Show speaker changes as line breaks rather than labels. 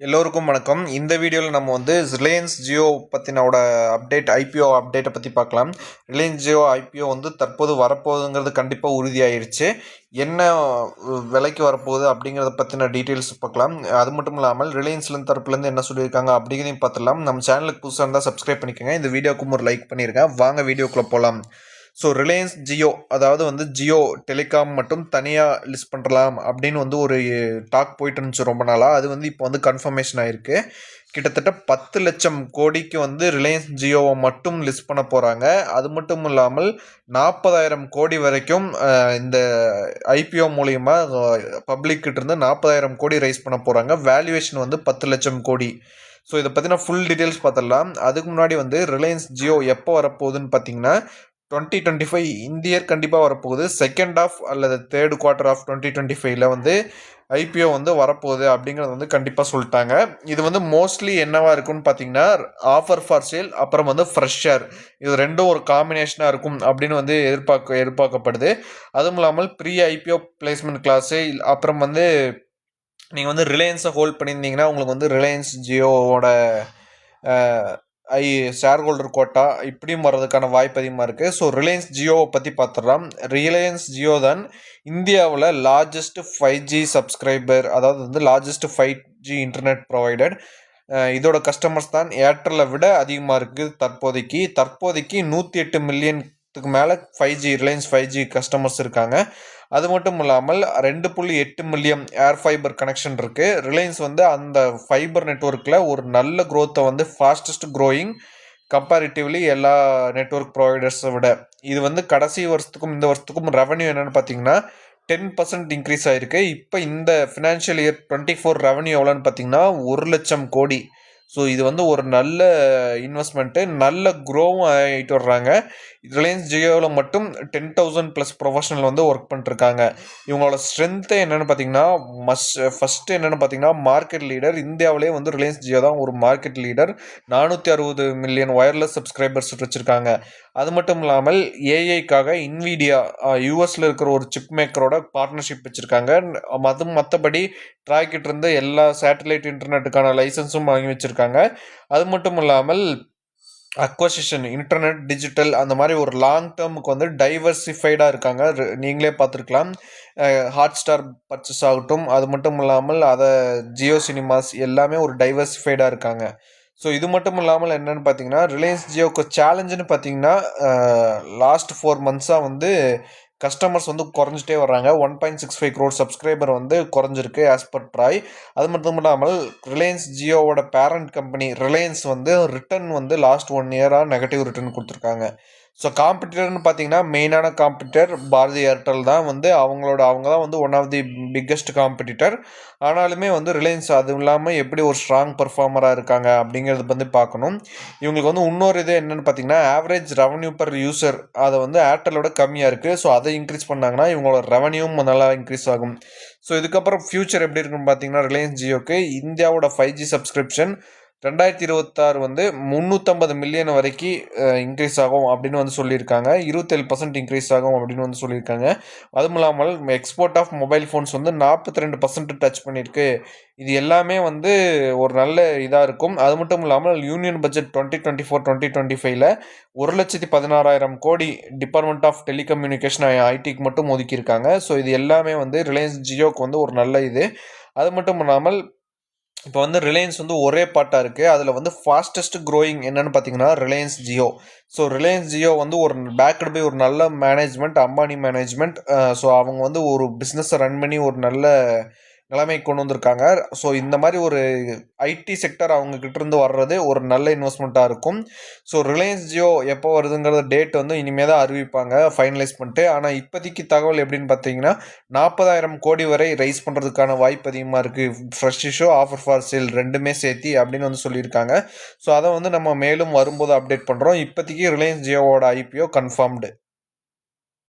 எல்லோருக்கும் வணக்கம். இந்த வீடியோவில் நம்ம ரிலையன்ஸ் ஜியோ பற்றினோட ஐபிஓ அப்டேட்டை பற்றி பார்க்கலாம். ரிலையன்ஸ் ஜியோ ஐபிஓ தற்போது வரப்போகுதுங்கிறது கண்டிப்பாக உறுதியாயிருச்சு. என்ன விலைக்கு வரப்போகுது அப்படிங்கிறத பற்றின டீட்டெயில்ஸ் பார்க்கலாம். அது மட்டும் இல்லாமல் ரிலையன்ஸ்லேருந்து தரப்புலேருந்து என்ன சொல்லியிருக்காங்க அப்படிங்கிறதையும் பார்த்துடலாம். நம்ம சேனலுக்கு புதுசாக இருந்தால் சப்ஸ்கிரைப் பண்ணிக்கோங்க. இந்த வீடியோக்கும் ஒரு லைக் பண்ணியிருக்கேன். வாங்க வீடியோக்குள்ளே போகலாம். ஸோ ரிலையன்ஸ் ஜியோ, அதாவது ஜியோ டெலிகாம் மட்டும் தனியாக லிஸ்ட் பண்ணலாம் அப்படின்னு ஒரு டாக் போயிட்டு இருந்துச்சு ரொம்ப நாளாக. அது இப்போ கன்ஃபர்மேஷன் ஆகிருக்கு. கிட்டத்தட்ட 10 லட்சம் கோடிக்கு ரிலையன்ஸ் ஜியோவை மட்டும் லிஸ்ட் பண்ண போகிறாங்க. அது மட்டும் இல்லாமல் 40,000 கோடி வரைக்கும் இந்த ஐபிஓ மூலிமா பப்ளிக்கிட்ட இருந்து 40,000 கோடி ரைஸ் பண்ண போகிறாங்க. வேல்யூவேஷன் 10 லட்சம் கோடி. ஸோ இதை பற்றின ஃபுல் டீட்டெயில்ஸ் பார்த்துடலாம். அதுக்கு முன்னாடி ரிலையன்ஸ் ஜியோ எப்போ வரப்போகுதுன்னு பார்த்தீங்கன்னா 2025 இந்த இயர் கண்டிப்பாக வரப்போகுது. செகண்ட் ஆஃப் அல்லது தேர்ட் குவார்ட்டர் ஆஃப் 2025 ஐபிஓ வரப்போகுது அப்படிங்கிறது கண்டிப்பாக சொல்லிட்டாங்க. இது மோஸ்ட்லி என்னவா இருக்குன்னு பார்த்தீங்கன்னா ஆஃபர் ஃபார் சேல், அப்புறம் ஃப்ரெஷ் ஷேர், இது ரெண்டும் ஒரு காம்பினேஷனாக இருக்கும் அப்படின்னு எதிர்பார்க்கப்படுது. அதுவும் இல்லாமல் ப்ரீ ஐபிஓ பிளேஸ்மெண்ட் கிளாஸு, அப்புறம் நீங்கள் ரிலையன்ஸை ஹோல்ட் பண்ணியிருந்தீங்கன்னா உங்களுக்கு ரிலையன்ஸ் ஜியோவோட ஷேர் ஹோல்டர் கோட்டா இப்படியும் வர்றதுக்கான வாய்ப்பு அதிகமாக இருக்குது. ஸோ ரிலையன்ஸ் ஜியோவை பற்றி பார்த்துடலாம். ரிலையன்ஸ் ஜியோ தான் இந்தியாவில் லார்ஜஸ்ட் 5G சப்ஸ்கிரைபர், அதாவது லார்ஜஸ்ட் 5G இன்டர்நெட் ப்ரொவைடர். இதோட கஸ்டமர்ஸ் தான் ஏர்டெல்லை விட அதிகமாக இருக்குது. தற்போதைக்கு 108 மில்லியனுக்கு மேலே 5G ரிலையன்ஸ் 5G கஸ்டமர்ஸ் இருக்காங்க. அது மட்டும் இல்லாமல் 2.8 மில்லியன் ஏர் ஃபைபர் கனெக்ஷன் இருக்குது. ரிலையன்ஸ் அந்த ஃபைபர் நெட்ஒர்க்கில் ஒரு நல்ல க்ரோத்தை ஃபாஸ்டஸ்ட் க்ரோயிங் கம்பேரிட்டிவ்லி எல்லா நெட்ஒர்க் ப்ரொவைடர்ஸை விட. இது கடைசி வருஷத்துக்கும் இந்த வருஷத்துக்கும் ரெவன்யூ என்னென்னு பார்த்தீங்கன்னா 10% இன்க்ரீஸ் ஆகிருக்கு. இப்போ இந்த ஃபினான்ஷியல் இயர் 24 ரெவன்யூ எவ்வளோன்னு பார்த்தீங்கன்னா 1 லட்சம் கோடி. ஸோ இது ஒரு நல்ல இன்வெஸ்ட்மெண்ட்டு, நல்ல க்ரோவும் ஆகிட்டு வர்றாங்க. ரிலையன்ஸ் ஜியோவில் மட்டும் 10,000+ ப்ரொஃபஷனல் ஒர்க் பண்ணிட்டுருக்காங்க. இவங்களோட ஸ்ட்ரென்த்து என்னென்னு பார்த்தீங்கன்னா ஃபஸ்ட்டு என்னென்னு பார்த்தீங்கன்னா மார்க்கெட் லீடர். இந்தியாவிலே ரிலையன்ஸ் ஜியோ தான் ஒரு market leader. 460 million wireless subscribers வச்சுருக்காங்க. அது மட்டும் இல்லாமல் ஏஐக்காக இன்விடியா யூஎஸில் இருக்கிற ஒரு சிப் மேக்கரோட பார்ட்னர்ஷிப் வச்சுருக்காங்க. மற்றபடி ட்ராய்கிட்ட இருந்து எல்லா சேட்டலைட் இன்டர்நெட்டுக்கான லைசன்ஸும் வாங்கி வச்சுருக்காங்க. அது மட்டும் இல்லாமல் அக்வசிஷன், இன்டர்நெட், டிஜிட்டல் அந்த மாதிரி ஒரு லாங் டேர்முக்கு டைவர்சிஃபைடாக இருக்காங்க. நீங்களே பார்த்துருக்கலாம். ஹாட்ஸ்டார் பர்ச்சேஸ் ஆகட்டும், அது மட்டும் இல்லாமல் ஜியோ சினிமாஸ் எல்லாமே ஒரு டைவர்சிஃபைடாக இருக்காங்க. ஸோ இது மட்டும் இல்லாமல் என்னென்னு பார்த்தீங்கன்னா ரிலையன்ஸ் ஜியோக்கு சேலஞ்சுன்னு பார்த்தீங்கன்னா லாஸ்ட் 4 மந்த்ஸாக கஸ்டமர்ஸ் குறைஞ்சிட்டே வர்றாங்க. 1.65 crore சப்ஸ்கிரைபர் குறைஞ்சிருக்கு ஆஸ் பர் ட்ராய். அது மட்டும் இல்லாமல் ரிலையன்ஸ் ஜியோவோட parent company Reliance return last 1 இயராக நெகட்டிவ் ரிட்டர்ன் கொடுத்துருக்காங்க. ஸோ காம்படிட்டர்னு பார்த்தீங்கன்னா மெயினான காம்படிட்டர் பாரதி ஏர்டெல் தான். அவங்க தான் one of the biggest competitor. ஆனாலுமே ரிலையன்ஸ் அதுவும் இல்லாமல் எப்படி ஒரு ஸ்ட்ராங் பர்ஃபார்மராக இருக்காங்க அப்படிங்கிறது பார்க்கணும். இவங்களுக்கு இன்னொரு இது என்னென்னு பார்த்தீங்கன்னா ஆவரேஜ் ரெவன்யூ பர் யூசர் அதை ஏர்டெல்லோட கம்மியாக இருக்குது. ஸோ அதை இன்க்ரீஸ் பண்ணாங்கன்னா இவங்களோட ரெவன்யூவும் நல்லா இன்க்ரீஸ் ஆகும். ஸோ இதுக்கப்புறம் ஃபியூச்சர் எப்படி இருக்குன்னு பார்த்தீங்கன்னா ரிலையன்ஸ் ஜியோக்கு இந்தியாவோட 5G சப்ஸ்கிரிப்ஷன் 2026 350 மில்லியன் வரைக்கும் இன்க்ரீஸ் ஆகும் அப்படின்னு சொல்லியிருக்காங்க. 27% இன்க்ரீஸ் ஆகும் அப்படின்னு சொல்லியிருக்காங்க. அதுவும் இல்லாமல் export of mobile phones 42% touch பண்ணியிருக்கு. இது எல்லாமே ஒரு நல்ல இதாக இருக்கும். அது மட்டும் இல்லாமல் யூனியன் பட்ஜெட் 2024-2025 1,16,000 கோடி டிபார்ட்மெண்ட் ஆஃப் டெலிகம்யூனிகேஷன் ஐடிக்கு மட்டும் ஒதுக்கியிருக்காங்க. ஸோ இது எல்லாமே ரிலையன்ஸ் ஜியோக்கு ஒரு நல்ல இது. அது மட்டும் இல்லாமல் இப்போ ரிலையன்ஸ் ஒரே பாட்டாக இருக்குது. அதில் ஃபாஸ்டஸ்ட் க்ரோயிங் என்னென்னு பார்த்தீங்கன்னா Reliance Jio. So Reliance Jio ஒரு பேக்டு பை ஒரு நல்ல மேனேஜ்மெண்ட், அம்பானி மேனேஜ்மெண்ட். ஸோ அவங்க ஒரு பிஸ்னஸை ரன் பண்ணி ஒரு நல்ல நிலைமை கொண்டு வந்திருக்காங்க. ஸோ இந்த மாதிரி ஒரு ஐடி செக்டர் அவங்கக்கிட்ட இருந்து வர்றது ஒரு நல்ல இன்வெஸ்ட்மெண்ட்டாக இருக்கும். ஸோ ரிலையன்ஸ் ஜியோ எப்போ வருதுங்கிறத டேட் இனிமேல் தான் அறிவிப்பாங்க ஃபைனலைஸ் பண்ணிட்டு. ஆனால் இப்போதைக்கு தகவல் எப்படின்னு பார்த்தீங்கன்னா 40,000 கோடி வரை ரைஸ் பண்ணுறதுக்கான வாய்ப்பு அதிகமாக இருக்குது. Fresh issue, offer for sale ரெண்டுமே சேர்த்தி அப்படின்னு சொல்லியிருக்காங்க. ஸோ அதை நம்ம மேலும் வரும்போது அப்டேட் பண்ணுறோம். இப்போதைக்கு ரிலையன்ஸ் ஜியோவோட ஐபிஓ கன்ஃபார்ம்டு.